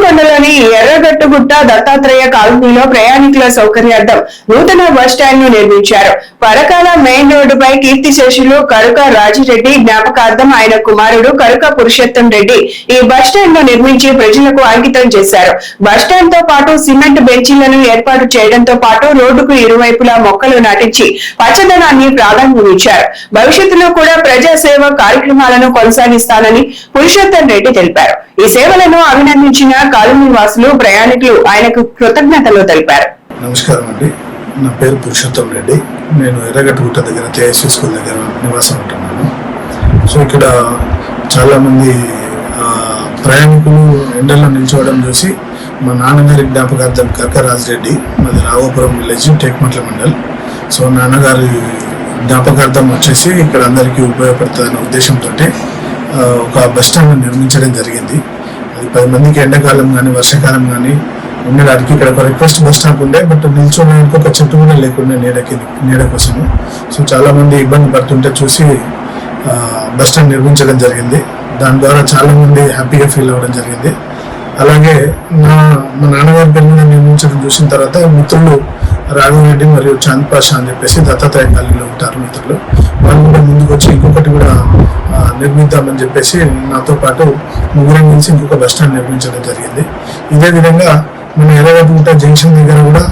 ఉరవకొండలోని ఎర్రగట్టుగుట్ట దత్తాత్రేయ కాలనీలో ప్రయాణికుల సౌకర్యార్థం నూతన బస్టాండ్ ను నిర్మించారు. పరకాల మెయిన్ రోడ్డుపై కీర్తిశేషులు కరుక రాజిరెడ్డి జ్ఞాపకార్థం ఆయన కుమారుడు కరుక పురుషోత్తం రెడ్డి ఈ బస్టాండ్ ను నిర్మించి ప్రజలకు అంకితం చేశారు. బస్టాండ్ తో పాటు సిమెంట్ బెంచీలను ఏర్పాటు చేయడంతో పాటు రోడ్డుకు ఇరువైపులా మొక్కలు నాటించి పచ్చదనాన్ని ప్రాధాన్యమిచ్చారు. భవిష్యత్తులో కూడా ప్రజాసేవ కార్యక్రమాలను కొనసాగిస్తానని పురుషోత్తం రెడ్డి తెలిపారు. ఈ సేవలను అభినందించిన కాలనీ వాసులు ప్రయాణికులు ఆయనకు కృతజ్ఞతలు తెలిపారు. నమస్కారం అండి, నా పేరు పురుషోత్తం రెడ్డి. నేను ఎర్రగట్టుగుట్ట దగ్గర జేఎస్వి స్కూల్ దగ్గర నివాసం ఉంటున్నాను. సో ఇక్కడ చాలామంది ప్రయాణికులు ఎండల్లో నిల్చోవడం చూసి మా నాన్నగారి జ్ఞాపకార్థం కరుక రాజిరెడ్డి, మాది రాఘోపురం విలేజ్, టేక్మట్ల మండల్. సో నాన్నగారి జ్ఞాపకార్థం వచ్చేసి ఇక్కడ అందరికీ ఉపయోగపడుతుందనే ఉద్దేశంతో ఒక బస్ స్టాండ్ నిర్మించడం జరిగింది. అది 10 మందికి ఎండాకాలం కానీ వర్షాకాలం కానీ ఉండడానికి ఇక్కడ ఒక రిక్వెస్ట్ బస్ స్టాప్ ఉండే, బట్ నిల్చోడానికి ఒక చెట్టు కూడా లేకుండా నీడ కోసము. సో చాలామంది ఇబ్బంది పడుతుంటే చూసి బస్ స్టాండ్ నిర్మించడం జరిగింది. దాని ద్వారా చాలామంది హ్యాపీగా ఫీల్ అవ్వడం జరిగింది. అలాగే మా నాన్నగారి పెళ్లి నిర్మించడం చూసిన తర్వాత మిత్రులు రాఘవరెడ్డి మరియు చాంద్ పాషా అని చెప్పేసి దత్తాత్రేయ కాలనీలో ఉంటారు మిత్రులు, వాళ్ళు కూడా ముందుకు వచ్చి ఇంకొకటి కూడా నిర్మిద్దామని చెప్పేసి నాతో పాటు ముగ్గురం కలిసి ఇంకొక బస్ స్టాండ్ నిర్మించడం జరిగింది. ఇదే విధంగా మన ఎర్రగట్టుగుట్ట జంక్షన్ దగ్గర కూడా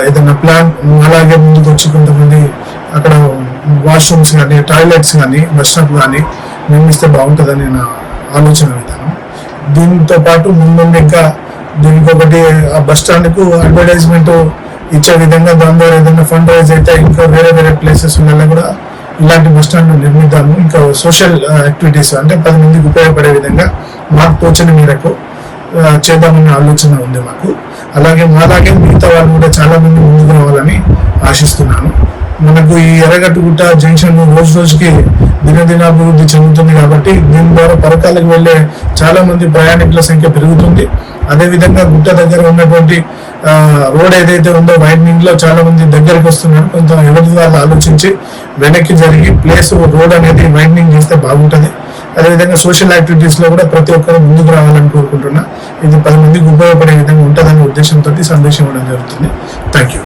ఏదైనా ప్లాన్ అలాగే ముందుకు వచ్చి కొంతమంది అక్కడ వాష్రూమ్స్ కానీ టాయిలెట్స్ కానీ బస్ స్టాప్ కానీ నిర్మిస్తే బాగుంటుందని నా ఆలోచన విధానం. దీంతో పాటు ముందు ఇంకా దీనికి ఒకటి ఆ బస్ స్టాండ్కు అడ్వర్టైజ్మెంట్ ఇచ్చే విధంగా దాని ద్వారా ఏదైనా ఫండ్ రైజ్ అయితే ఇంకా వేరే ప్లేసెస్ ఉన్న కూడా ఇలాంటి బస్ స్టాండ్ నిర్మిద్దాము. ఇంకా సోషల్ యాక్టివిటీస్ అంటే 10 మందికి ఉపయోగపడే విధంగా మాకు తోచని మేరకు చేద్దామనే ఆలోచన ఉంది మాకు. అలాగే మాలాగే మిగతా వాళ్ళు కూడా చాలా మంది ముందుకు రావాలని ఆశిస్తున్నాను. మనకు ఈ ఎర్రగట్టుగుట్ట జంక్షన్ రోజు రోజుకి దినదినాభివృద్ధి చెందుతుంది కాబట్టి దీని ద్వారా పరకాలకు వెళ్ళే చాలా మంది ప్రయాణికుల సంఖ్య పెరుగుతుంది. అదేవిధంగా గుట్ట దగ్గర ఉన్నటువంటి రోడ్ ఏదైతే ఉందో వైడనింగ్ లో చాలా మంది దగ్గరికి వస్తున్నారు. కొంత ఎవరి వాళ్ళు ఆలోచించి వెనక్కి జరిగి ప్లేస్ రోడ్ అనేది వైడనింగ్ చేస్తే బాగుంటుంది. అదేవిధంగా సోషల్ యాక్టివిటీస్ లో కూడా ప్రతి ఒక్కరు ముందుకు రావాలని కోరుకుంటున్నా. ఇది 10 మందికి ఉపయోగపడే విధంగా ఉంటుందనే ఉద్దేశంతో సందేశం ఇవ్వడం జరుగుతుంది. Thank you.